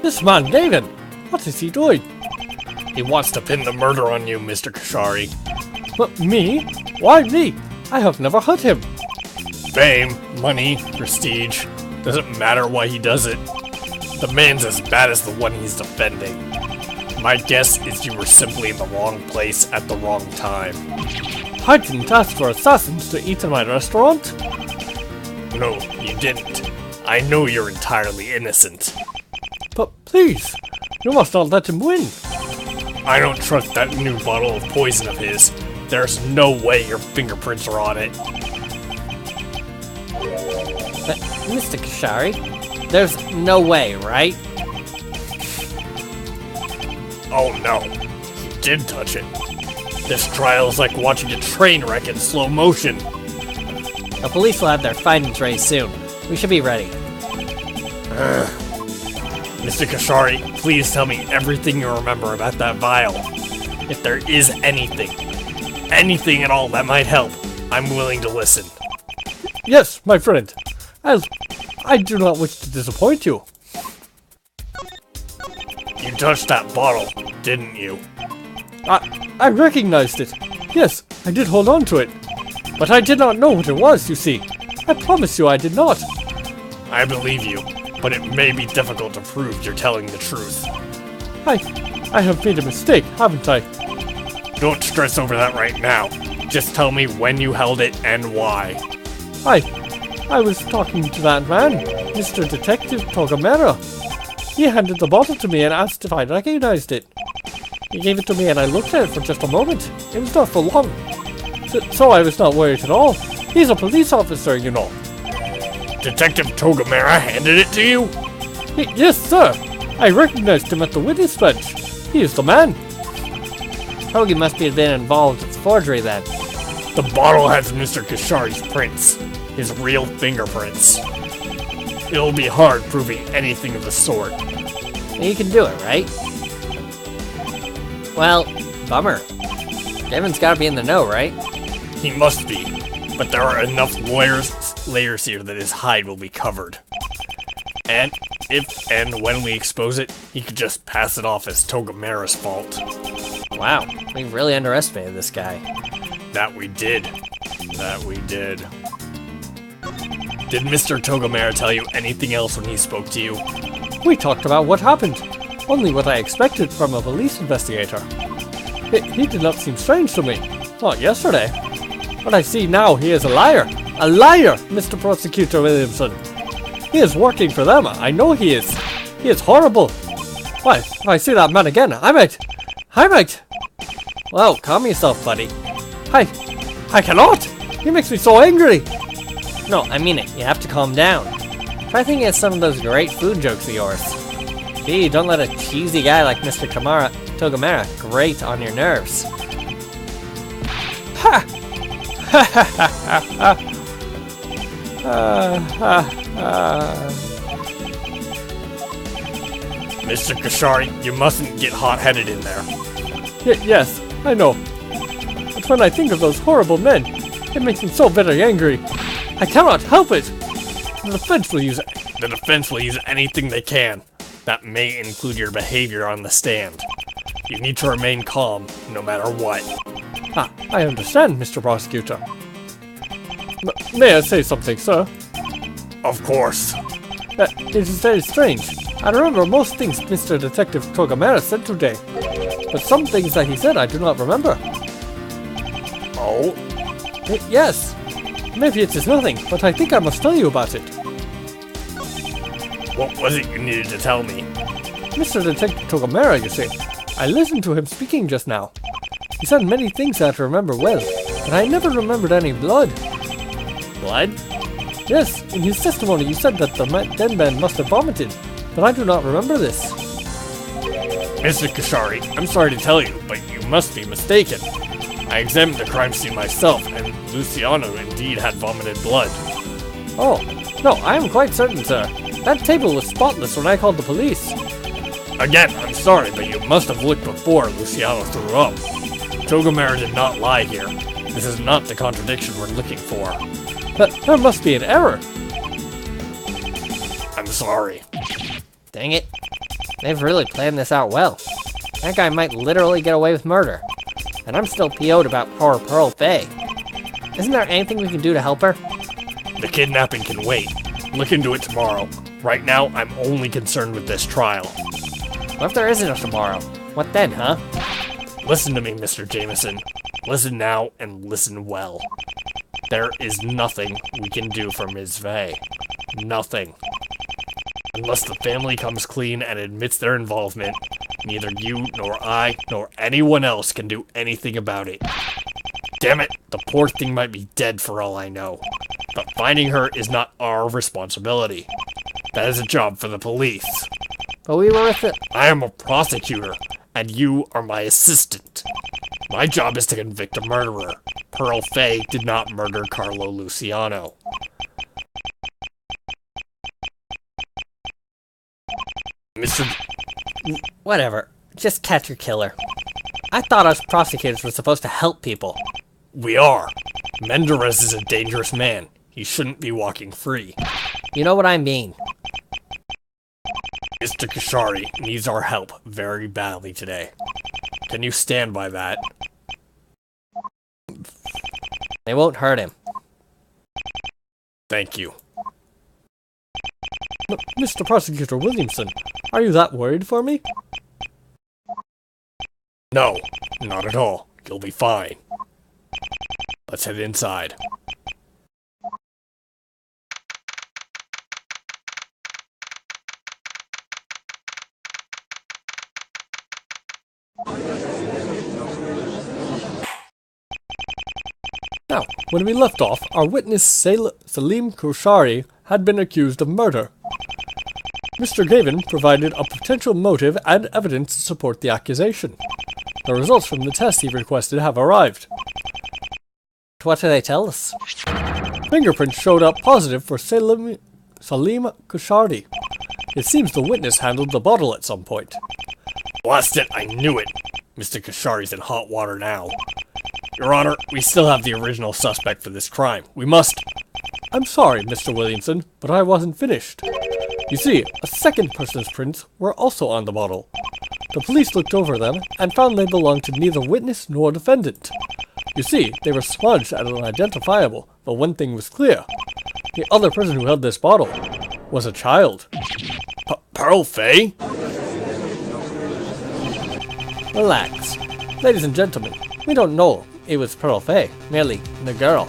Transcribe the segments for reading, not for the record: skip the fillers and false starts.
This man, David, what is he doing? He wants to pin the murder on you, Mr. Kashari. But me? Why me? I have never hurt him. Fame, money, prestige. Doesn't matter why he does it. The man's as bad as the one he's defending. My guess is you were simply in the wrong place at the wrong time. I didn't ask for assassins to eat in my restaurant. No, you didn't. I know you're entirely innocent. But please, you must not let him win. I don't trust that new bottle of poison of his. There's no way your fingerprints are on it. Mr. Kashari, there's no way, right? Oh no, he did touch it. This trial's like watching a train wreck in slow motion. The police will have their findings ready soon. We should be ready. Mr. Kashari, please tell me everything you remember about that vial. If there is anything at all that might help, I'm willing to listen. Yes, my friend. I do not wish to disappoint you. You touched that bottle, didn't you? I recognized it. Yes, I did hold on to it. But I did not know what it was, you see. I promise you I did not. I believe you, but it may be difficult to prove you're telling the truth. I have made a mistake, haven't I? Don't stress over that right now. Just tell me when you held it and why. I was talking to that man, Mr. Detective Togamera. He handed the bottle to me and asked if I recognized it. He gave it to me and I looked at it for just a moment. It was not for long. So I was not worried at all. He's a police officer, you know. Detective Togamera handed it to you? Yes, sir. I recognized him at the witness bench. He is the man. Togi must have been involved with forgery then. The bottle has Mr. Kashari's prints. His real fingerprints. It'll be hard proving anything of the sort. You can do it, right? Well, bummer. Devin's gotta be in the know, right? He must be, but there are enough layers here that his hide will be covered. And if and when we expose it, he could just pass it off as Togamera's fault. Wow, we really underestimated this guy. That we did. Did Mr. Togamera tell you anything else when he spoke to you? We talked about what happened. Only what I expected from a police investigator. He did not seem strange to me. Not yesterday. But I see now he is a liar. A liar, Mr. Prosecutor Williamson. He is working for them. I know he is. He is horrible. Why, if I see that man again, I might. Whoa, calm yourself, buddy. I cannot. He makes me so angry. No, I mean it. You have to calm down. Try thinking of some of those great food jokes of yours. Gee, don't let a cheesy guy like Mr. Togamera grate on your nerves. Ha! Ha ha ha ha ha. Mr. Kashari, you mustn't get hot-headed in there. Yes, I know. But when I think of those horrible men, it makes me so very angry. I cannot help it. The defense will use anything they can. That may include your behavior on the stand. You need to remain calm, no matter what. I understand, Mr. Prosecutor. May I say something, sir? Of course. It is very strange. I remember most things Mr. Detective Togamera said today. But some things that he said I do not remember. Oh? Yes. Maybe it is nothing, but I think I must tell you about it. What was it you needed to tell me? Mr. Detective Togamera, you see. I listened to him speaking just now. He said many things that I remember well, but I never remembered any blood. Blood? Yes, in his testimony you said that the dead man must have vomited, but I do not remember this. Mr. Kashari, I'm sorry to tell you, but you must be mistaken. I examined the crime scene myself, and Luciano indeed had vomited blood. Oh, no, I am quite certain, sir. That table was spotless when I called the police. Again, I'm sorry, but you must have looked before Luciano threw up. Togamera did not lie here. This is not the contradiction we're looking for. But there must be an error. I'm sorry. Dang it. They've really planned this out well. That guy might literally get away with murder. And I'm still PO'd about poor Pearl Faye. Isn't there anything we can do to help her? The kidnapping can wait. Look into it tomorrow. Right now, I'm only concerned with this trial. What if there isn't a tomorrow? What then, huh? Listen to me, Mr. Jameson. Listen now and listen well. There is nothing we can do for Ms. Faye. Nothing. Unless the family comes clean and admits their involvement, neither you nor I nor anyone else can do anything about it. Damn it, the poor thing might be dead for all I know. But finding her is not our responsibility. That is a job for the police. But we were with it. I am a prosecutor, and you are my assistant. My job is to convict a murderer. Pearl Faye did not murder Carlo Luciano. Mr. Whatever. Just catch your killer. I thought us prosecutors were supposed to help people. We are. Menderes is a dangerous man. He shouldn't be walking free. You know what I mean. Mr. Kashari needs our help very badly today. Can you stand by that? They won't hurt him. Thank you. Mr. Prosecutor Williamson, are you that worried for me? No, not at all. You'll be fine. Let's head inside. Now, when we left off, our witness Salim Kouchari had been accused of murder. Mr. Gavin provided a potential motive and evidence to support the accusation. The results from the test he requested have arrived. What do they tell us? Fingerprints showed up positive for Salim Kouchari. It seems the witness handled the bottle at some point. Blast it, I knew it. Mr. Kashari's in hot water now. Your Honor, we still have the original suspect for this crime. We must... I'm sorry, Mr. Williamson, but I wasn't finished. You see, a second person's prints were also on the bottle. The police looked over them and found they belonged to neither witness nor defendant. You see, they were smudged and unidentifiable, but one thing was clear. The other person who held this bottle was a child. Pearl Faye? Relax. Ladies and gentlemen, we don't know it was Pearl Faye, merely the girl.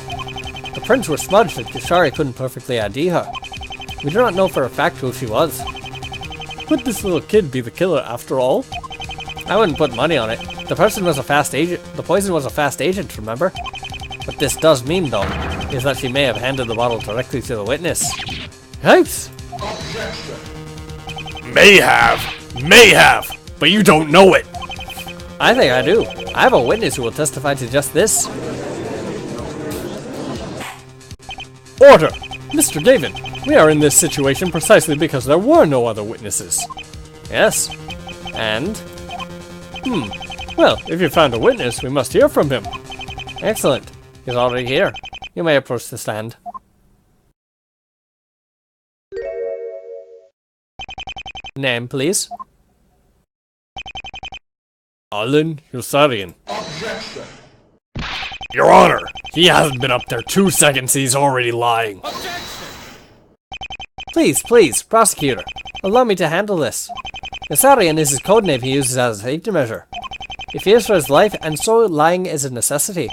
The prints were smudged and Kashari couldn't perfectly ID her. We do not know for a fact who she was. Could this little kid be the killer after all? I wouldn't put money on it. The person was a fast agent. The poison was a fast agent, remember? What this does mean, though, is that she may have handed the bottle directly to the witness. Yikes! May have, but you don't know it. I think I do. I have a witness who will testify to just this. Order! Mr. Gavin, we are in this situation precisely because there were no other witnesses. Yes. And? Well, if you found a witness, we must hear from him. Excellent. He's already here. You may approach the stand. Name, please. Alan Yossarian. Your Honor, he hasn't been up there 2 seconds, he's already lying. Please, prosecutor. Allow me to handle this. Yossarian is his codename he uses as a safety measure. He fears for his life, and so lying is a necessity.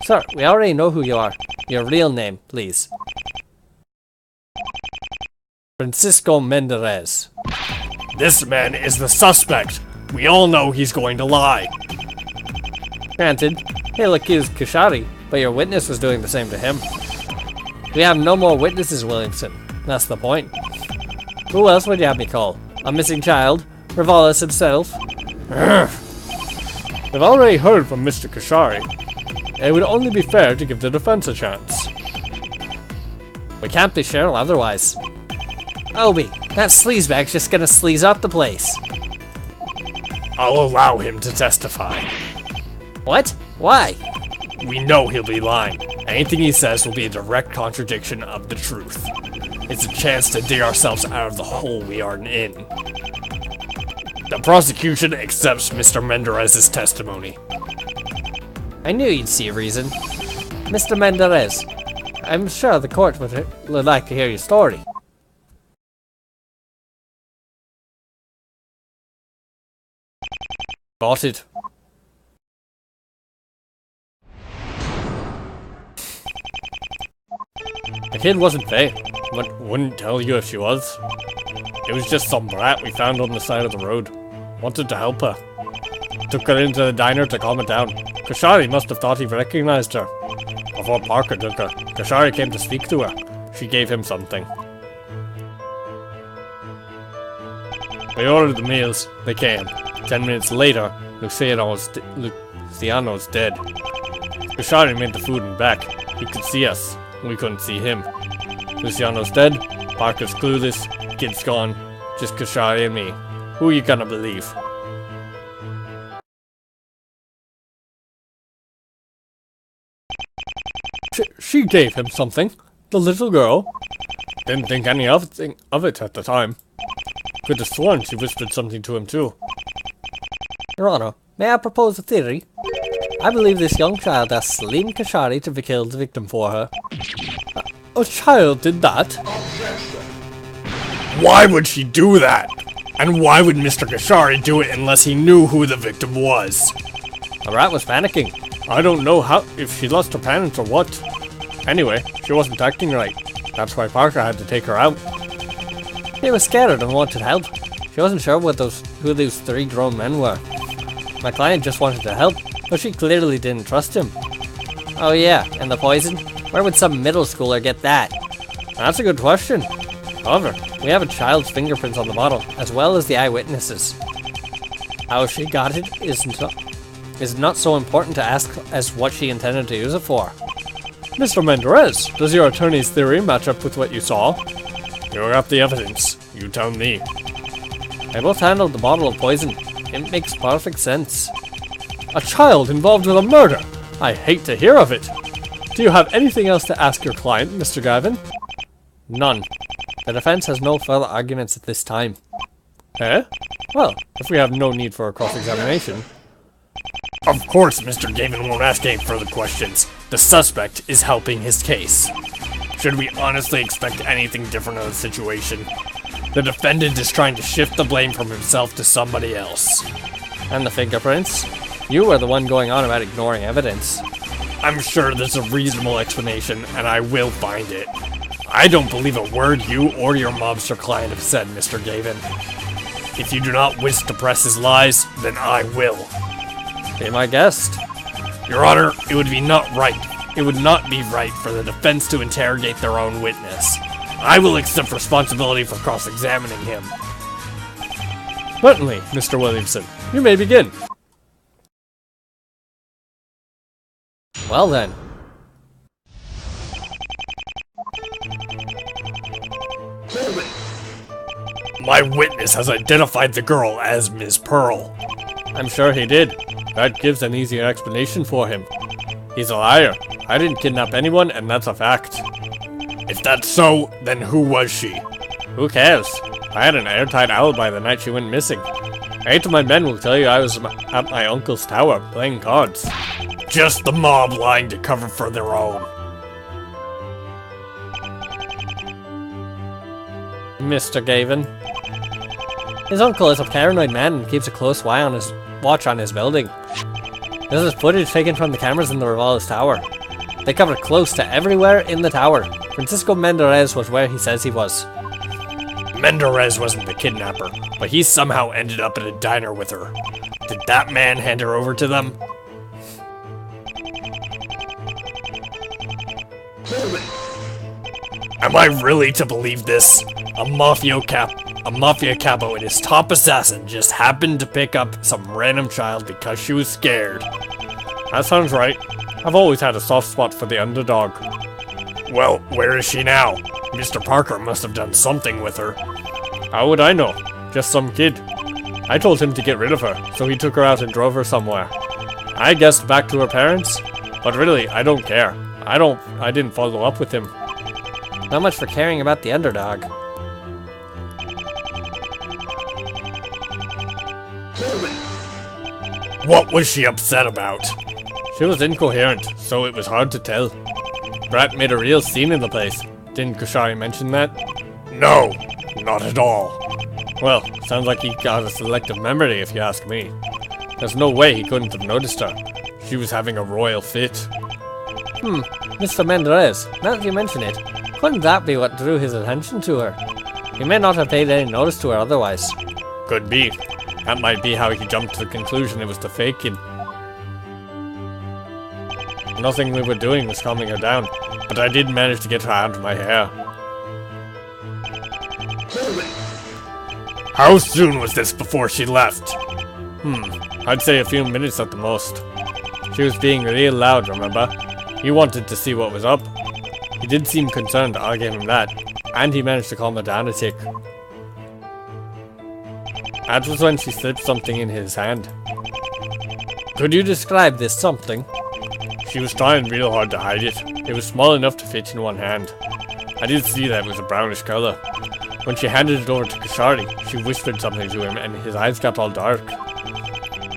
Sir, we already know who you are. Your real name, please. Francisco Menderes. This man is the suspect. We all know he's going to lie. Granted, he'll accuse Kashari, but your witness was doing the same to him. We have no more witnesses, Williamson. That's the point. Who else would you have me call? A missing child? Rivalis himself? We've already heard from Mr. Kashari. It would only be fair to give the defense a chance. We can't be sure otherwise. Obi, that sleazebag's just gonna sleaze up the place. I'll allow him to testify. What? Why? We know he'll be lying. Anything he says will be a direct contradiction of the truth. It's a chance to dig ourselves out of the hole we are in. The prosecution accepts Mr. Menderes's testimony. I knew you'd see a reason. Mr. Menderes, I'm sure the court would like to hear your story. Got it. The kid wasn't Faye, but wouldn't tell you if she was. It was just some brat we found on the side of the road. Wanted to help her. Took her into the diner to calm her down. Kashari must have thought he recognized her. Before Parker took her, Kashari came to speak to her. She gave him something. We ordered the meals. They came. 10 minutes later, Luciano's dead. Kashari made the food and back. He could see us. We couldn't see him. Luciano's dead. Parker's clueless. Kid's gone. Just Kashari and me. Who are you gonna believe? She gave him something. The little girl. Didn't think any of it at the time. Could have sworn she whispered something to him too. Your Honor, may I propose a theory? I believe this young child asked Salim Kashari to kill the victim for her. A child did that? Why would she do that? And why would Mr. Kashari do it unless he knew who the victim was? The rat was panicking. I don't know if she lost her parents or what. Anyway, she wasn't acting right. That's why Parker had to take her out. She was scared and wanted help. She wasn't sure who those 3 grown men were. My client just wanted to help, but she clearly didn't trust him. Oh yeah, and the poison? Where would some middle schooler get that? That's a good question. However, we have a child's fingerprints on the bottle, as well as the eyewitnesses. How she got it is not so important to ask as what she intended to use it for. Mr. Menderes, does your attorney's theory match up with what you saw? You got the evidence. You tell me. They both handled the bottle of poison. It makes perfect sense. A child involved with a murder! I hate to hear of it. Do you have anything else to ask your client, Mr. Gavin? None. The defense has no further arguments at this time. Eh? Well, if we have no need for a cross-examination. Of course Mr. Gavin won't ask any further questions. The suspect is helping his case. Should we honestly expect anything different in the situation? The defendant is trying to shift the blame from himself to somebody else. And the fingerprints? You were the one going on about ignoring evidence. I'm sure there's a reasonable explanation, and I will find it. I don't believe a word you or your mobster client have said, Mr. Gavin. If you do not wish to press his lies, then I will. Be my guest. Your Honor, it would not be right for the defense to interrogate their own witness. I will accept responsibility for cross-examining him. Certainly, Mr. Williamson. You may begin. Well then. My witness has identified the girl as Ms. Pearl. I'm sure he did. That gives an easier explanation for him. He's a liar. I didn't kidnap anyone, and that's a fact. If that's so, then who was she? Who cares? I had an airtight alibi the night she went missing. 8 of my men will tell you I was at my uncle's tower, playing cards. Just the mob lying to cover for their own. Mr. Gavin. His uncle is a paranoid man and keeps a close watch on his building. This is footage taken from the cameras in the Rivales Tower. They covered close to everywhere in the tower. Francisco Menderes was where he says he was. Menderes wasn't the kidnapper, but he somehow ended up at a diner with her. Did that man hand her over to them? Am I really to believe this? A mafia capo and his top assassin just happened to pick up some random child because she was scared. That sounds right. I've always had a soft spot for the underdog. Well, where is she now? Mr. Parker must have done something with her. How would I know? Just some kid. I told him to get rid of her, so he took her out and drove her somewhere. I guessed back to her parents, but really, I don't care. I didn't follow up with him. Not much for caring about the underdog. What was she upset about? She was incoherent, so it was hard to tell. Brat made a real scene in the place. Didn't Kashari mention that? No, not at all. Well, sounds like he got a selective memory if you ask me. There's no way he couldn't have noticed her. She was having a royal fit. Mr. Mendes, now that you mention it, couldn't that be what drew his attention to her? He may not have paid any notice to her otherwise. Could be. That might be how he jumped to the conclusion it was the faking. Nothing we were doing was calming her down, but I did manage to get her out of my hair. How soon was this before she left? I'd say a few minutes at the most. She was being real loud, remember? He wanted to see what was up. He did seem concerned, I'll give him that. And he managed to calm her down a tick. That was when she slipped something in his hand. Could you describe this something? She was trying real hard to hide it. It was small enough to fit in one hand. I did see that it was a brownish color. When she handed it over to Kashari, she whispered something to him and his eyes got all dark.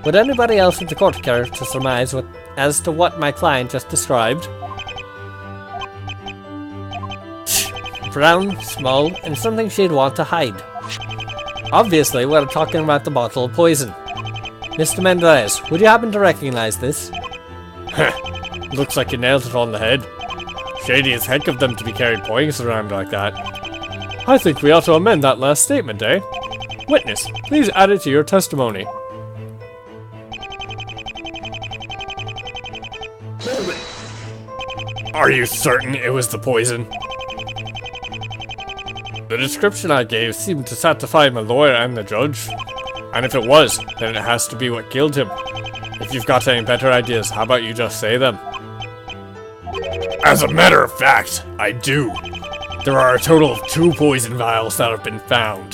Would anybody else in the court care to surmise as to what my client just described? Brown, small, and something she'd want to hide. Obviously, we're talking about the bottle of poison. Mr. Mendes, would you happen to recognize this? Looks like you nailed it on the head. Shady as heck of them to be carrying poison around like that. I think we ought to amend that last statement, eh? Witness, please add it to your testimony. Are you certain it was the poison? The description I gave seemed to satisfy my lawyer and the judge. And if it was, then it has to be what killed him. If you've got any better ideas, how about you just say them? As a matter of fact, I do. There are a total of 2 poison vials that have been found.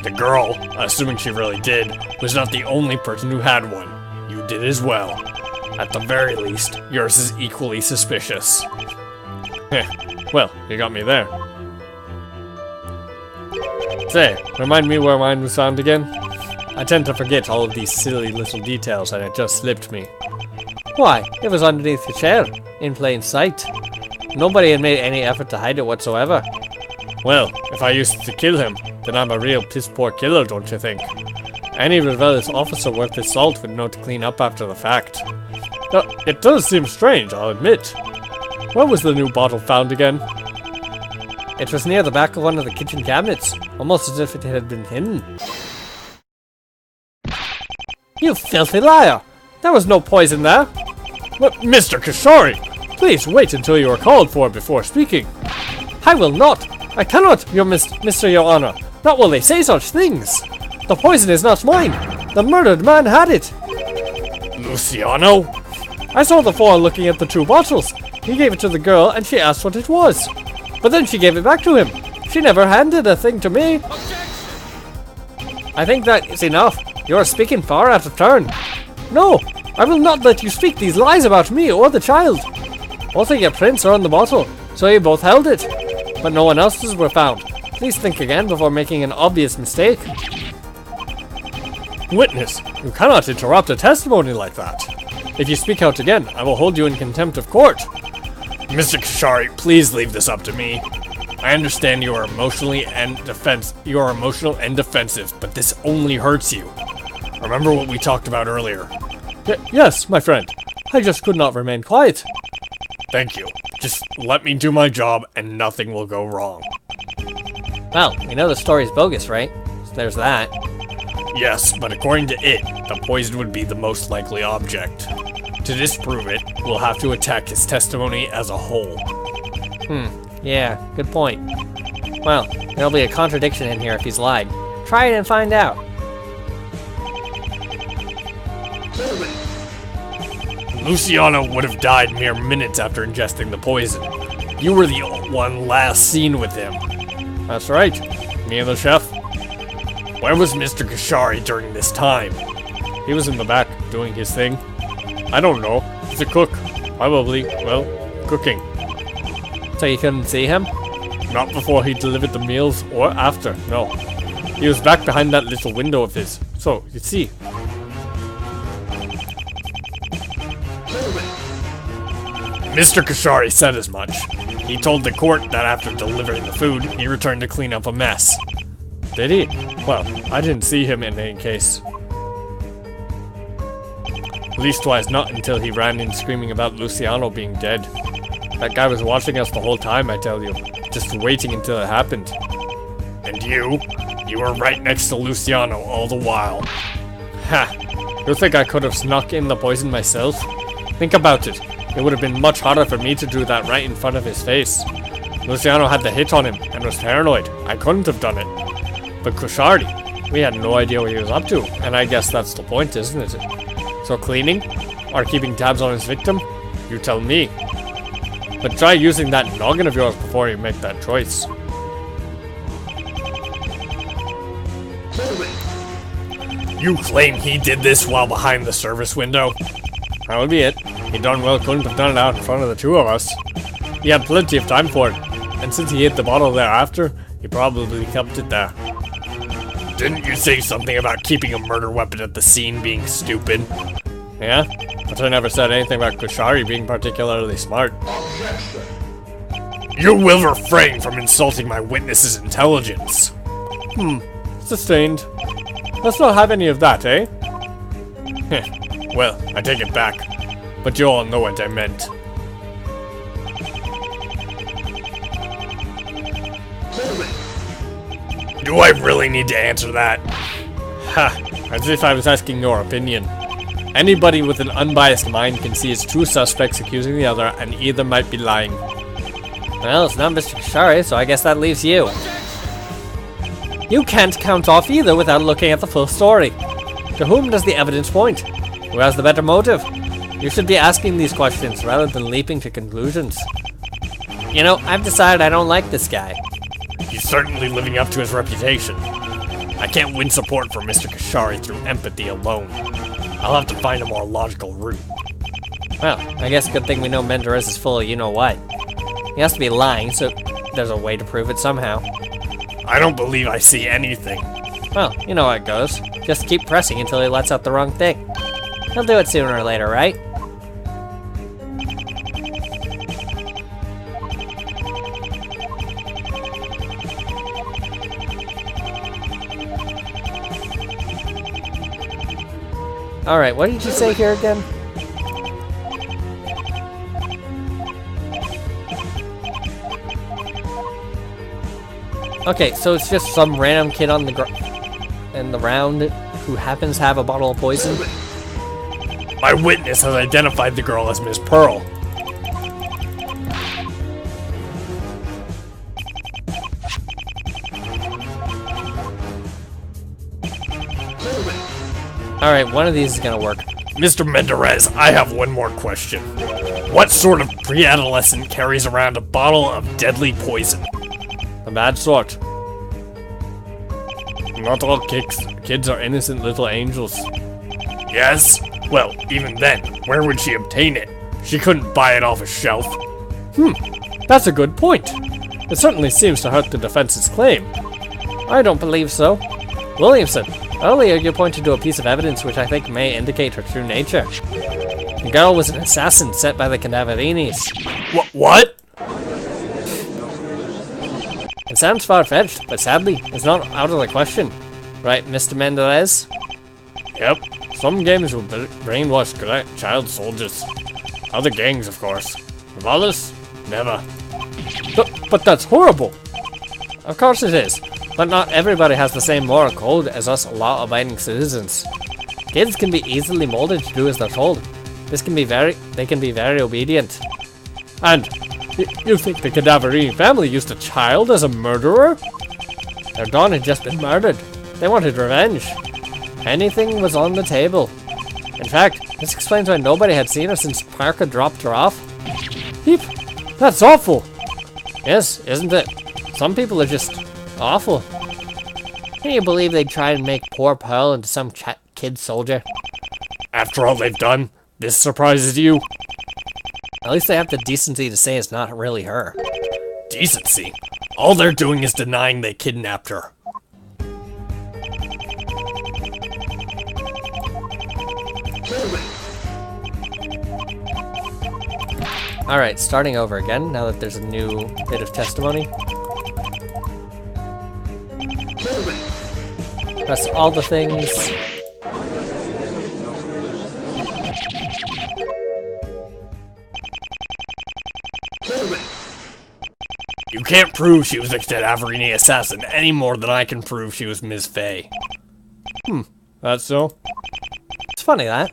The girl, assuming she really did, was not the only person who had one. You did as well. At the very least, yours is equally suspicious. Well, you got me there. Say, remind me where mine was found again? I tend to forget all of these silly little details and it just slipped me. Why, it was underneath the chair, in plain sight. Nobody had made any effort to hide it whatsoever. Well, if I used to kill him, then I'm a real piss-poor killer, don't you think? Any rebellious officer worth his salt would know to clean up after the fact. Now, it does seem strange, I'll admit. Where was the new bottle found again? It was near the back of one of the kitchen cabinets, almost as if it had been hidden. You filthy liar! There was no poison there! But Mr. Kashari! Please wait until you are called for before speaking. I will not! I cannot, Mr. Your Honor! Not will they say such things! The poison is not mine! The murdered man had it! Luciano? I saw the four looking at the 2 bottles. He gave it to the girl and she asked what it was. But then she gave it back to him. She never handed a thing to me. I think that is enough. You are speaking far out of turn. No, I will not let you speak these lies about me or the child. Both of your prints are on the bottle, so you both held it. But no one else's were found. Please think again before making an obvious mistake. Witness, you cannot interrupt a testimony like that. If you speak out again, I will hold you in contempt of court. Mr. Kashari, please leave this up to me. I understand you are emotional and defensive, but this only hurts you. Remember what we talked about earlier. Yes, my friend. I just could not remain quiet. Thank you. Just let me do my job and nothing will go wrong. Well, we know the story's bogus, right? So there's that. Yes, but according to it, the poison would be the most likely object. To disprove it, we'll have to attack his testimony as a whole. Yeah, good point. Well, there'll be a contradiction in here if he's lied. Try it and find out. Luciano would have died mere minutes after ingesting the poison. You were the one last seen with him. That's right. Me and the chef. Where was Mr. Kashari during this time? He was in the back, doing his thing. I don't know. He's a cook. Probably, well, cooking. So you couldn't see him? Not before he delivered the meals, or after, no. He was back behind that little window of his. So, you see. Mr. Kashari said as much. He told the court that after delivering the food, he returned to clean up a mess. Did he? Well, I didn't see him in any case. Leastwise, not until he ran in screaming about Luciano being dead. That guy was watching us the whole time, I tell you. Just waiting until it happened. And you were right next to Luciano all the while. Ha! You think I could have snuck in the poison myself? Think about it. It would have been much harder for me to do that right in front of his face. Luciano had the hit on him and was paranoid. I couldn't have done it. But Kushari, we had no idea what he was up to, and I guess that's the point, isn't it? So cleaning? Or keeping tabs on his victim? You tell me. But try using that noggin of yours before you make that choice. You claim he did this while behind the service window? That would be it. He darn well couldn't have done it out in front of the two of us. He had plenty of time for it, and since he hit the bottle thereafter, he probably kept it there. Didn't you say something about keeping a murder weapon at the scene being stupid? Yeah? But I never said anything about Kushari being particularly smart. You will refrain from insulting my witness's intelligence. Sustained. Let's not have any of that, eh? Well, I take it back. But you all know what I meant. Do I really need to answer that? Ha! As if I was asking your opinion. Anybody with an unbiased mind can see his two suspects accusing the other, and either might be lying. Well, it's not Mr. Kashari, so I guess that leaves you. You can't count off either without looking at the full story. To whom does the evidence point? Who has the better motive? You should be asking these questions rather than leaping to conclusions. You know, I've decided I don't like this guy. He's certainly living up to his reputation. I can't win support for Mr. Kashari through empathy alone. I'll have to find a more logical route. Well, I guess good thing we know Menderes is full of you-know-what. He has to be lying, so there's a way to prove it somehow. I don't believe I see anything. Well, you know how it goes. Just keep pressing until he lets out the wrong thing. He'll do it sooner or later, right? Alright, what did you say here again? Okay, so it's just some random kid on the round who happens to have a bottle of poison? My witness has identified the girl as Miss Pearl. Alright, one of these is gonna work. Mr. Menderes, I have one more question. What sort of pre-adolescent carries around a bottle of deadly poison? The bad sort. Not all kids are innocent little angels. Yes? Well, even then, where would she obtain it? She couldn't buy it off a shelf. That's a good point. It certainly seems to hurt the defense's claim. I don't believe so. Williamson, earlier you pointed to a piece of evidence which I think may indicate her true nature. The girl was an assassin set by the Cadaverinis. What? It sounds far-fetched, but sadly, it's not out of the question. Right, Mr. Menderes? Yep. Some games will brainwash child soldiers. Other gangs, of course. Others? Never. But that's horrible! Of course it is. But not everybody has the same moral code as us law-abiding citizens. Kids can be easily molded to do as they're told. They can be very obedient. And you think the Cadaverini family used a child as a murderer? Their Dawn had just been murdered. They wanted revenge. Anything was on the table. In fact, this explains why nobody had seen her since Parker dropped her off. Heap, that's awful! Yes, isn't it? Some people are just awful. Can you believe they'd try and make poor Pearl into some kid soldier? After all they've done, this surprises you? At least they have the decency to say it's not really her. Decency? All they're doing is denying they kidnapped her. Alright, starting over again, now that there's a new bit of testimony. Press all the things. You can't prove she was the Averini assassin any more than I can prove she was Ms. Fay. That's so? It's funny that.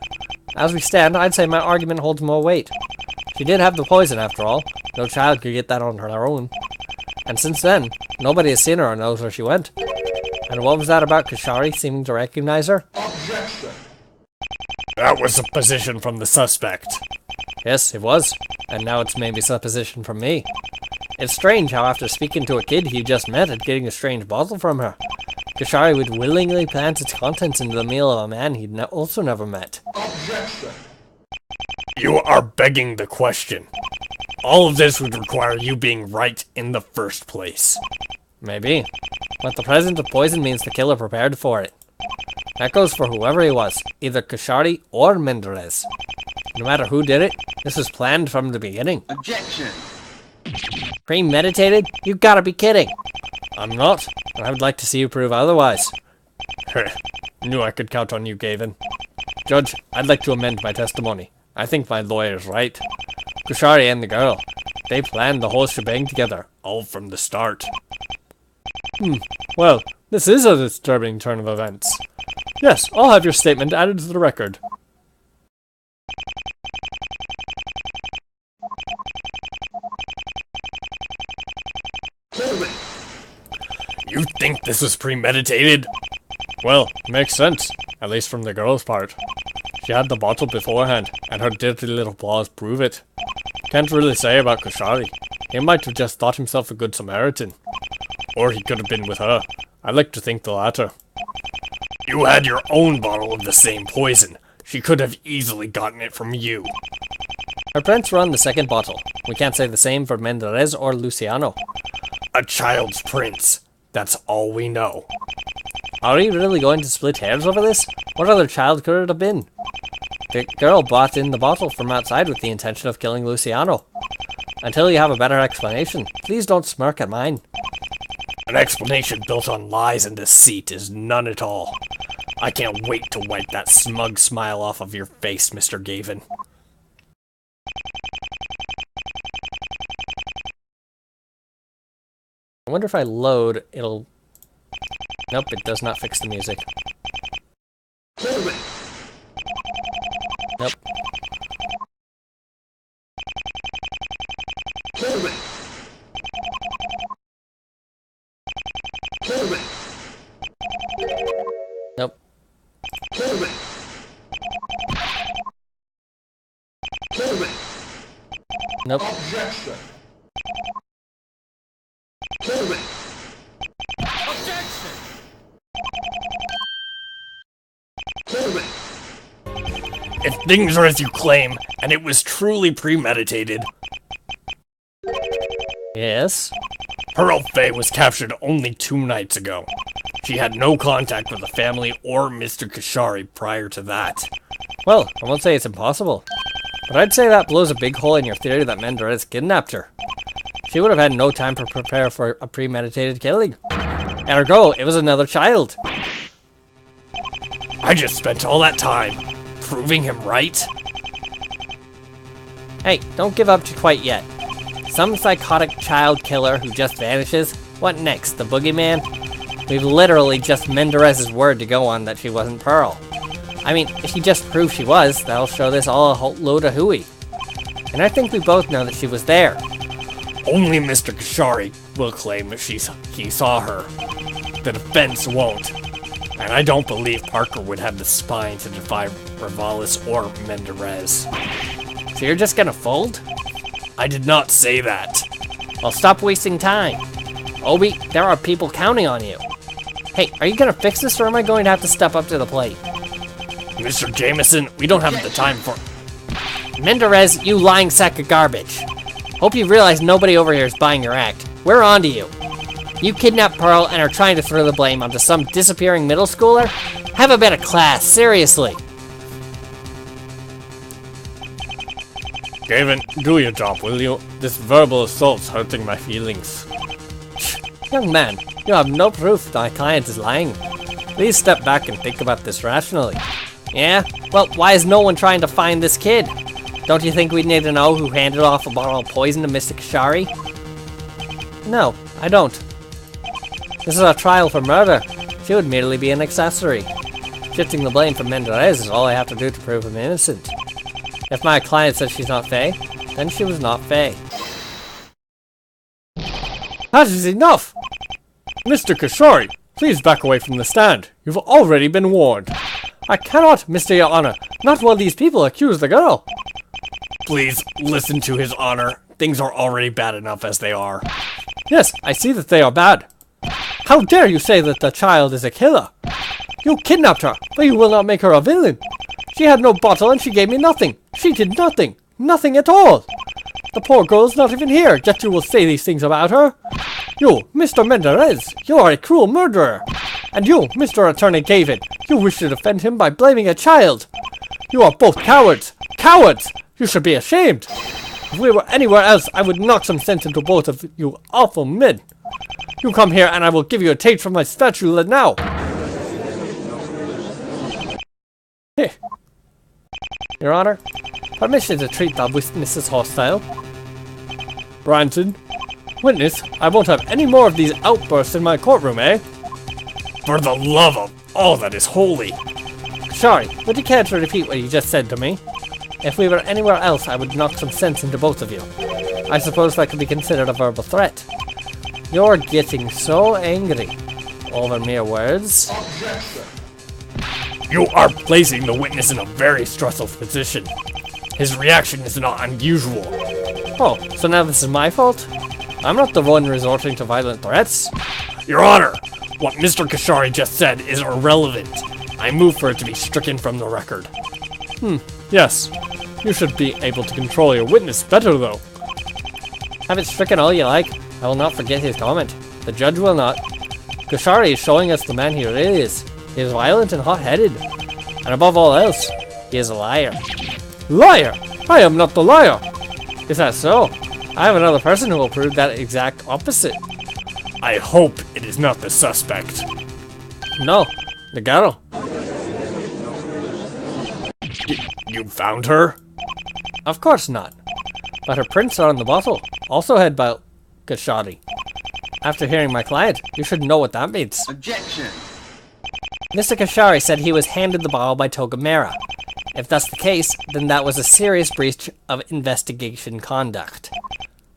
As we stand, I'd say my argument holds more weight. She did have the poison after all. No child could get that on her own. And since then, nobody has seen her or knows where she went. And what was that about Kashari seeming to recognize her? That was a position from the suspect. Yes, it was. And now it's maybe supposition from me. It's strange how after speaking to a kid he just met and getting a strange bottle from her, Kashari would willingly plant its contents into the meal of a man he'd also never met. You are begging the question. All of this would require you being right in the first place. Maybe. But the presence of poison means the killer prepared for it. That goes for whoever he was, either Kashari or Menderes. No matter who did it, this was planned from the beginning. Objection! Premeditated? You gotta be kidding! I'm not, and I would like to see you prove otherwise. Knew I could count on you, Gavin. Judge, I'd like to amend my testimony. I think my lawyer's right. Kashari and the girl, they planned the whole shebang together, all from the start. Well, this is a disturbing turn of events. Yes, I'll have your statement added to the record. You think this was premeditated? Well, makes sense, at least from the girl's part. She had the bottle beforehand, and her dirty little paws prove it. Can't really say about Kashari. He might have just thought himself a good Samaritan. Or he could have been with her. I'd like to think the latter. You had your own bottle of the same poison. She could have easily gotten it from you. Her prints were on the second bottle. We can't say the same for Menderes or Luciano. A child's prints. That's all we know. Are we really going to split hairs over this? What other child could it have been? The girl brought in the bottle from outside with the intention of killing Luciano. Until you have a better explanation, please don't smirk at mine. An explanation built on lies and deceit is none at all. I can't wait to wipe that smug smile off of your face, Mr. Gavin. I wonder if I load, it'll... Nope, it does not fix the music. Nope. Nope. Nope. If things are as you claim, and it was truly premeditated, Yes? Pearl Fay was captured only 2 nights ago. She had no contact with the family or Mr. Kashari prior to that. Well, I won't say it's impossible. But I'd say that blows a big hole in your theory that Menderes kidnapped her. She would have had no time to prepare for a premeditated killing. Ergo, it was another child. I just spent all that time proving him right. Hey, don't give up quite yet. Some psychotic child killer who just vanishes? What next, the boogeyman? We've literally just Menderes' word to go on that she wasn't Pearl. I mean, if he just proved she was, that'll show this all a whole load of hooey. And I think we both know that she was there. Only Mr. Kashari will claim that he saw her. The defense won't. And I don't believe Parker would have the spine to defy Ravalis or Menderes. So you're just gonna fold? I did not say that. Well, stop wasting time. Obi, there are people counting on you. Hey, are you gonna fix this or am I going to have to step up to the plate? Mr. Jameson, we don't have the time for... Menderes, you lying sack of garbage. Hope you realize nobody over here is buying your act. We're on to you. You kidnapped Pearl and are trying to throw the blame onto some disappearing middle schooler? Have a bit of class, seriously. Gavin, do your job, will you? This verbal assault's hurting my feelings. Young man, you have no proof my client is lying. Please step back and think about this rationally. Yeah? Well, why is no one trying to find this kid? Don't you think we need to know who handed off a bottle of poison to Mr. Kashari? No, I don't. This is a trial for murder. She would merely be an accessory. Shifting the blame from Mendez is all I have to do to prove him innocent. If my client says she's not Faye, then she was not Faye. That is enough! Mr. Kashari, please back away from the stand. You've already been warned. I cannot, Mr. Your Honor. Not while these people accuse the girl. Please listen to His Honor. Things are already bad enough as they are. Yes, I see that they are bad. How dare you say that the child is a killer? You kidnapped her, but you will not make her a villain. She had no bottle and she gave me nothing. She did nothing. Nothing at all. The poor girl's not even here, yet you will say these things about her. You, Mr. Mendez, you are a cruel murderer. And you, Mr. Attorney Gavin, you wish to defend him by blaming a child. You are both cowards. Cowards! You should be ashamed. If we were anywhere else, I would knock some sense into both of you awful men. You come here and I will give you a taste from my spatula now. Here. Your Honor, permission to treat the witness as hostile. Branson, witness, I won't have any more of these outbursts in my courtroom, eh? For the love of all that is holy. Sorry, would you care to repeat what you just said to me? If we were anywhere else, I would knock some sense into both of you. I suppose that could be considered a verbal threat. You're getting so angry over mere words. You are placing the witness in a very stressful position. His reaction is not unusual. Oh, so now this is my fault? I'm not the one resorting to violent threats. Your Honor, what Mr. Kashari just said is irrelevant. I move for it to be stricken from the record. Yes. You should be able to control your witness better, though. Have it stricken all you like. I will not forget his comment. The judge will not. Kashari is showing us the man he really is. He is violent and hot-headed. And above all else, he is a liar. Liar! I am not the liar! Is that so? I have another person who will prove that exact opposite. I hope it is not the suspect. No, the girl. You found her? Of course not. But her prints are on the bottle, also held by Kashari. After hearing my client, you should know what that means. Objection! Mr. Kashari said he was handed the bottle by Togamera. If that's the case, then that was a serious breach of investigation conduct.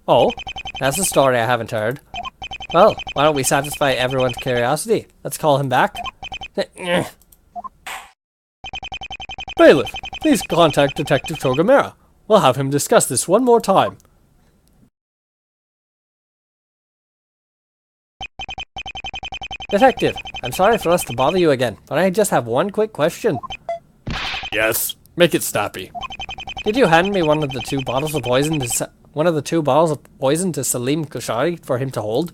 Oh, that's a story I haven't heard. Well, why don't we satisfy everyone's curiosity? Let's call him back. Bailiff, please contact Detective Togamera. We'll have him discuss this one more time. Detective, I'm sorry for us to bother you again, but I just have one quick question. Yes, make it snappy. Did you hand me one of the two bottles of poison to Salim Kashari for him to hold?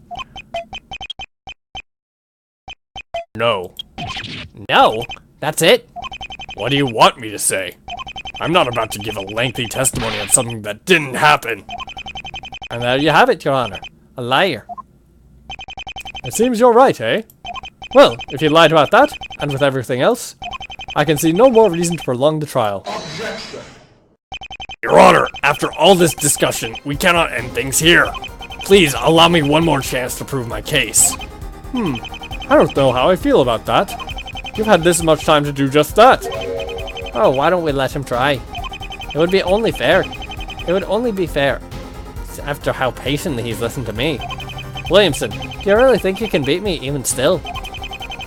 No. No? That's it? What do you want me to say? I'm not about to give a lengthy testimony on something that didn't happen. And there you have it, Your Honor. A liar. It seems you're right, eh? Well, if you lied about that, and with everything else, I can see no more reason to prolong the trial. Your Honor, after all this discussion, we cannot end things here. Please allow me one more chance to prove my case. I don't know how I feel about that. You've had this much time to do just that. Oh, why don't we let him try? It would be only fair. It would only be fair. After how patiently he's listened to me. Williamson, do you really think you can beat me even still?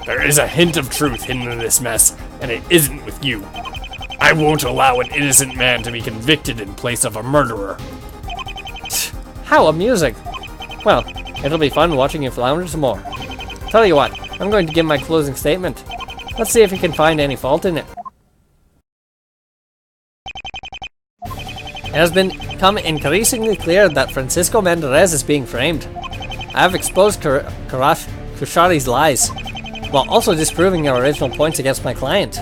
There is a hint of truth hidden in this mess, and it isn't with you. I won't allow an innocent man to be convicted in place of a murderer. How amusing. Well, it'll be fun watching you flounder some more. Tell you what, I'm going to give my closing statement. Let's see if you can find any fault in it. It has become increasingly clear that Francisco Mendez is being framed. I have exposed Kushari's lies, while also disproving your original points against my client.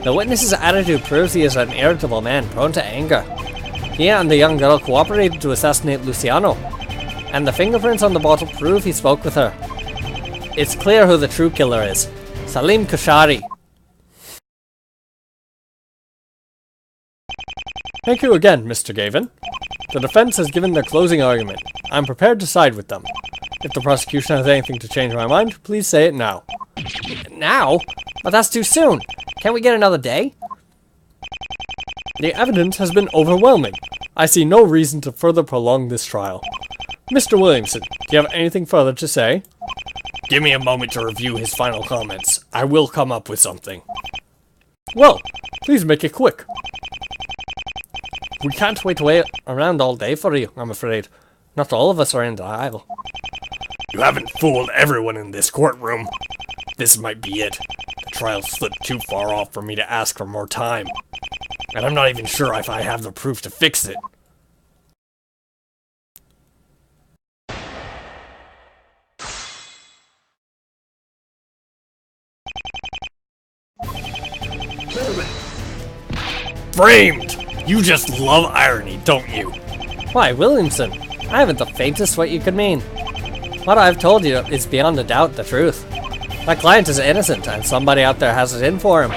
The witness's attitude proves he is an irritable man, prone to anger. He and the young girl cooperated to assassinate Luciano, and the fingerprints on the bottle prove he spoke with her. It's clear who the true killer is. Salim Khashari. Thank you again, Mr. Gavin. The defense has given their closing argument. I'm prepared to side with them. If the prosecution has anything to change my mind, please say it now. Now? But that's too soon. Can't we get another day? The evidence has been overwhelming. I see no reason to further prolong this trial. Mr. Williamson, do you have anything further to say? Give me a moment to review his final comments. I will come up with something. Well, please make it quick. We can't wait around all day for you, I'm afraid. Not all of us are in denial. You haven't fooled everyone in this courtroom. This might be it. The trial slipped too far off for me to ask for more time. And I'm not even sure if I have the proof to fix it. Framed! You just love irony, don't you? Why, Williamson, I haven't the faintest what you could mean. What I've told you is beyond a doubt the truth. My client is innocent, and somebody out there has it in for him.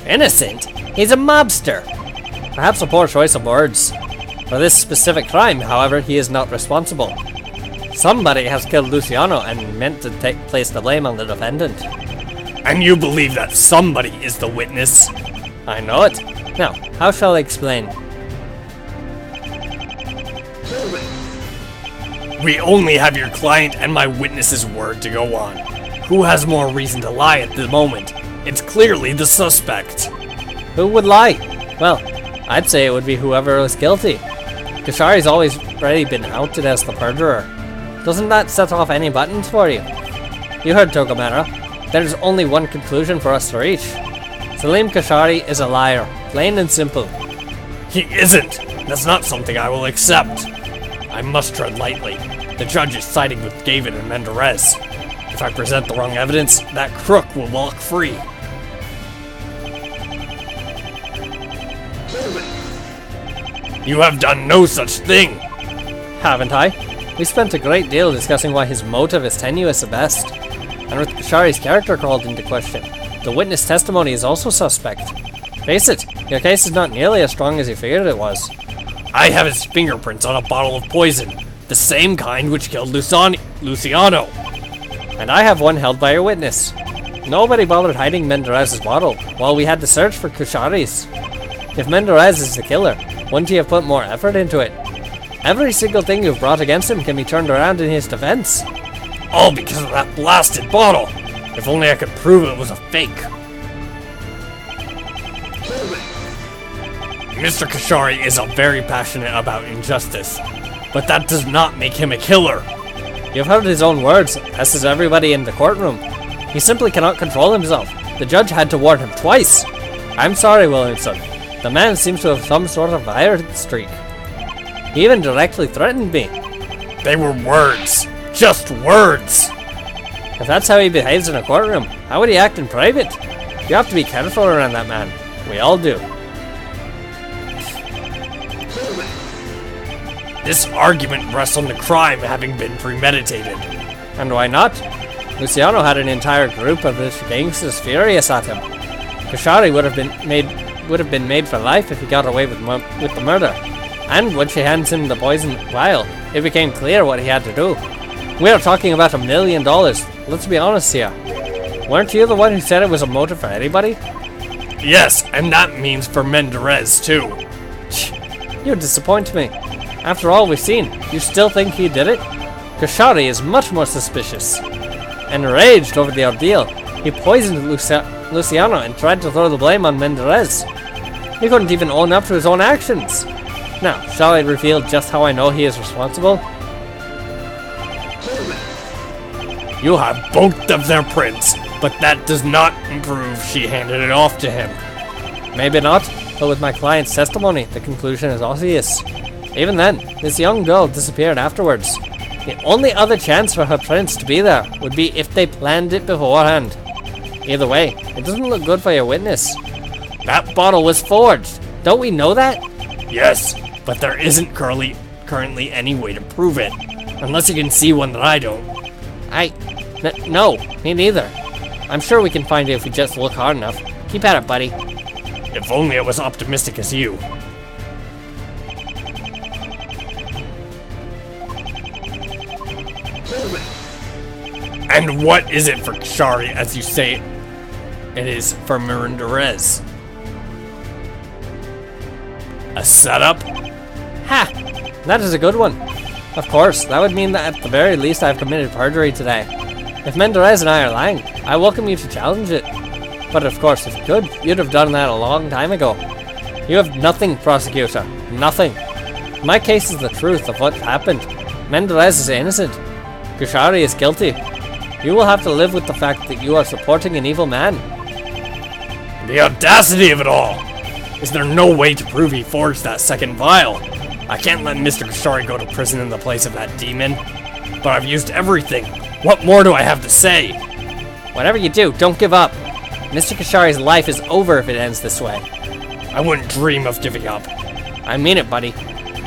Innocent? He's a mobster! Perhaps a poor choice of words. For this specific crime, however, he is not responsible. Somebody has killed Luciano and meant to place the blame on the defendant. And you believe that somebody is the witness? I know it. Now, how shall I explain? We only have your client and my witness's word to go on. Who has more reason to lie at the moment? It's clearly the suspect. Who would lie? Well, I'd say it would be whoever was guilty. Khashari's already been outed as the murderer. Doesn't that set off any buttons for you? You heard Togomera. There's only one conclusion for us to reach. Salim Khashari is a liar, plain and simple. He isn't! That's not something I will accept. I must tread lightly. The judge is siding with Gavin and Menderes. If I present the wrong evidence, that crook will walk free. You have done no such thing! Haven't I? We spent a great deal discussing why his motive is tenuous at best. And with Khashari's character called into question, the witness testimony is also suspect. Face it, your case is not nearly as strong as you figured it was. I have his fingerprints on a bottle of poison, the same kind which killed Luciano. And I have one held by your witness. Nobody bothered hiding Menderes' bottle, while we had to search for Khashari's. If Menderes is the killer, wouldn't you have put more effort into it? Every single thing you've brought against him can be turned around in his defense. All because of that blasted bottle! If only I could prove it was a fake. Mr. Khashari is very passionate about injustice, but that does not make him a killer. You've heard his own words, as has everybody in the courtroom. He simply cannot control himself. The judge had to warn him twice. I'm sorry, Williamson. The man seems to have some sort of violent streak. He even directly threatened me. They were words. Just words. If that's how he behaves in a courtroom, how would he act in private? You have to be careful around that man. We all do. This argument rests on the crime having been premeditated. And why not? Luciano had an entire group of his gangsters furious at him. Khashari would have been made for life if he got away with the murder. And when she hands him the poison vial, it became clear what he had to do. We are talking about $1 million. Let's be honest here. Weren't you the one who said it was a motive for anybody? Yes, and that means for Menderes too. You disappoint me. After all we've seen, you still think he did it? Khashari is much more suspicious. Enraged over the ordeal, he poisoned Luciano and tried to throw the blame on Menderes. He couldn't even own up to his own actions. Now, shall I reveal just how I know he is responsible? You have both of their prints, but that does not prove she handed it off to him. Maybe not, but with my client's testimony, the conclusion is obvious. Even then, this young girl disappeared afterwards. The only other chance for her prints to be there would be if they planned it beforehand. Either way, it doesn't look good for your witness. That bottle was forged. Don't we know that? Yes, But there isn't currently any way to prove it. Unless you can see one that I don't. No, me neither. I'm sure we can find it if we just look hard enough. Keep at it, buddy. If only I was optimistic as you. And what is it for Kashari, as you say it is for Mirandarez? A setup? Ha! That is a good one. Of course, that would mean that at the very least I've committed perjury today. If Menderes and I are lying, I welcome you to challenge it. But of course, if you could, you'd have done that a long time ago. You have nothing, prosecutor. Nothing. My case is the truth of what happened. Menderes is innocent. Kashari is guilty. You will have to live with the fact that you are supporting an evil man. The audacity of it all! Is there no way to prove he forged that second vial? I can't let Mr. Kashari go to prison in the place of that demon. But I've used everything. What more do I have to say? Whatever you do, don't give up. Mr. Kashari's life is over if it ends this way. I wouldn't dream of giving up. I mean it, buddy.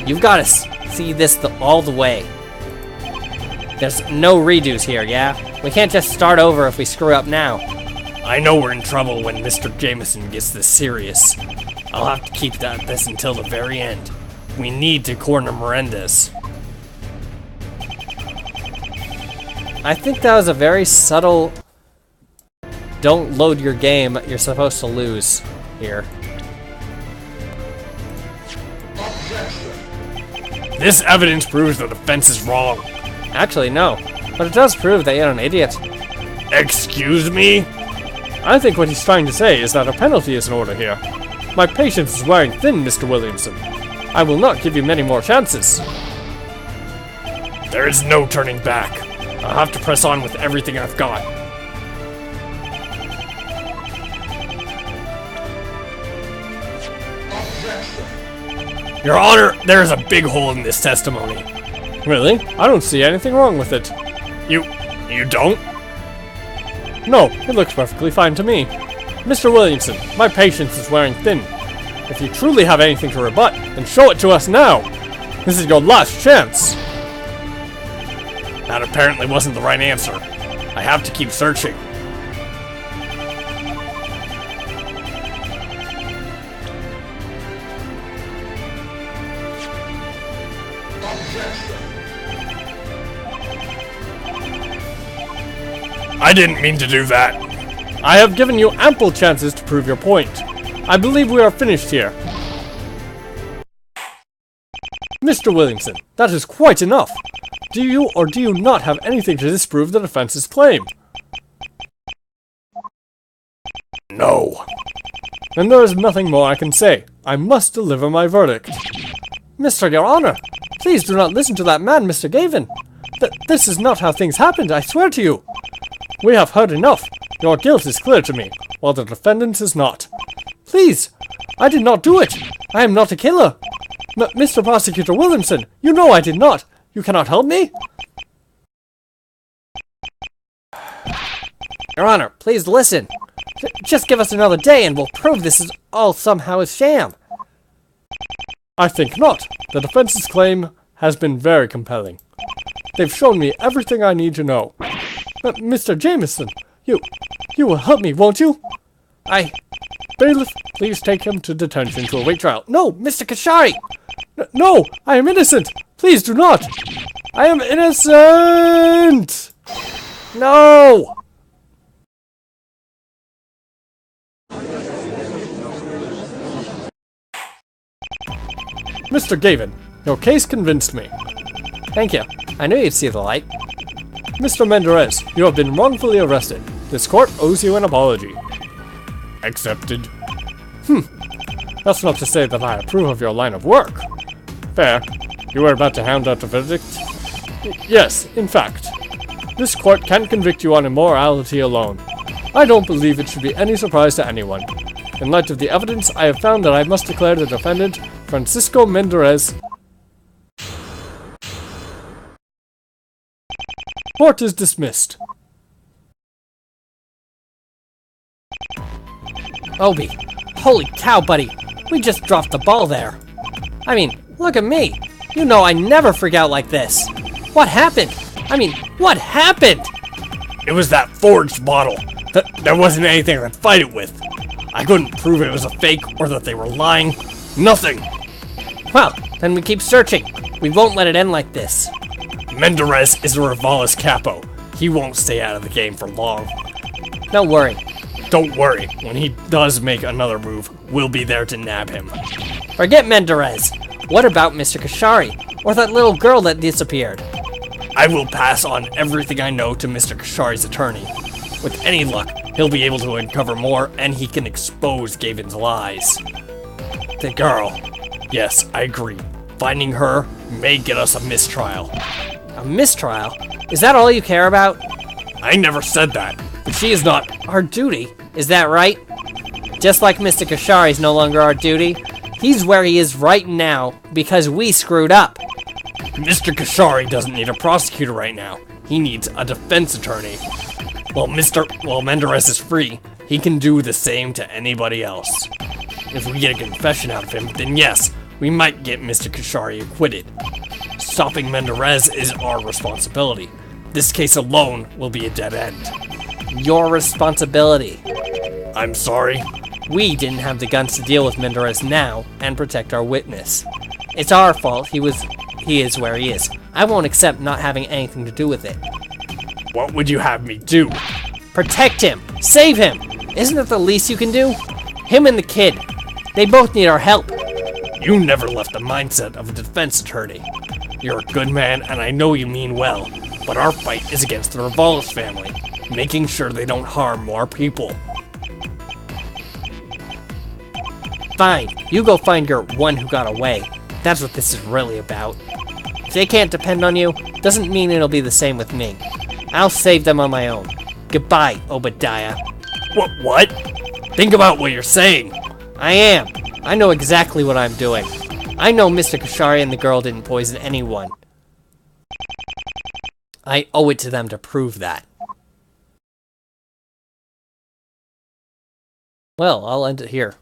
You've got to see this all the way. There's no redos here, yeah? We can't just start over if we screw up now. I know we're in trouble when Mr. Jameson gets this serious. I'll have to keep this until the very end. We need to corner Melendez. I think that was a very subtle don't load your game, you're supposed to lose here. This evidence proves the defense is wrong. Actually, no. But it does prove that you're an idiot. Excuse me? I think what he's trying to say is that a penalty is in order here. My patience is wearing thin, Mr. Williamson. I will not give you many more chances. There is no turning back. I'll have to press on with everything I've got. Your Honor, there is a big hole in this testimony. Really? I don't see anything wrong with it. You don't? No, it looks perfectly fine to me. Mr. Williamson, my patience is wearing thin. If you truly have anything to rebut, then show it to us now. This is your last chance. That apparently wasn't the right answer. I have to keep searching. I didn't mean to do that. I have given you ample chances to prove your point. I believe we are finished here. Mr. Williamson, that is quite enough. Do you or do you not have anything to disprove the defense's claim? No. Then there is nothing more I can say. I must deliver my verdict. Mr. Your Honor, please do not listen to that man, Mr. Gavin. This is not how things happened, I swear to you. We have heard enough. Your guilt is clear to me, while the defendant's is not. Please, I did not do it. I am not a killer. Mr. Prosecutor Williamson, you know I did not. You cannot help me? Your Honor, please listen. Just give us another day and we'll prove this is all somehow a sham. I think not. The defense's claim has been very compelling. They've shown me everything I need to know. Mr. Jameson, you will help me, won't you? Bailiff, please take him to detention to await trial. No, Mr. Kashari! No, I am innocent! Please do not! I am innocent! No! Mr. Gavin, your case convinced me. Thank you. I knew you'd see the light. Mr. Menderes, you have been wrongfully arrested. This court owes you an apology. Accepted. That's not to say that I approve of your line of work. Fair. You were about to hand out a verdict? Yes, in fact. This court can't convict you on immorality alone. I don't believe it should be any surprise to anyone. In light of the evidence, I have found that I must declare the defendant, Francisco Menderes. Court is dismissed. Obi, holy cow, buddy. We just dropped the ball there. I mean, Look at me. You know I never freak out like this. What happened? I mean, what happened? It was that forged bottle. There wasn't anything to fight it with. I couldn't prove it was a fake or that they were lying. Nothing. Well, then we keep searching. We won't let it end like this. Menderes is a Revalis capo. He won't stay out of the game for long. Don't worry. Don't worry. When he does make another move, we'll be there to nab him. Forget Menderes. What about Mr. Kashari? Or that little girl that disappeared? I will pass on everything I know to Mr. Kashari's attorney. With any luck, he'll be able to uncover more, and he can expose Gavin's lies. The girl. Yes, I agree. Finding her may get us a mistrial. A mistrial? Is that all you care about? I never said that, but she is not. Our duty? Is that right? Just like Mr. Kashari's no longer our duty, he's where he is right now because we screwed up. Mr. Kashari doesn't need a prosecutor right now. He needs a defense attorney. While Menderes is free, he can do the same to anybody else. If we get a confession out of him, then yes, we might get Mr. Kashari acquitted. Stopping Menderes is our responsibility. This case alone will be a dead end. Your responsibility. I'm sorry? We didn't have the guns to deal with Menderes now and protect our witness. It's our fault he is where he is. I won't accept not having anything to do with it. What would you have me do? Protect him! Save him! Isn't that the least you can do? Him and the kid. They both need our help. You never left the mindset of a defense attorney. You're a good man, and I know you mean well, but our fight is against the Revalis family, making sure they don't harm more people. Fine, you go find your one who got away. That's what this is really about. If they can't depend on you, doesn't mean it'll be the same with me. I'll save them on my own. Goodbye, Obadiah. What? Think about what you're saying. I am. I know exactly what I'm doing. I know Mr. Kashari and the girl didn't poison anyone. I owe it to them to prove that. Well, I'll end it here.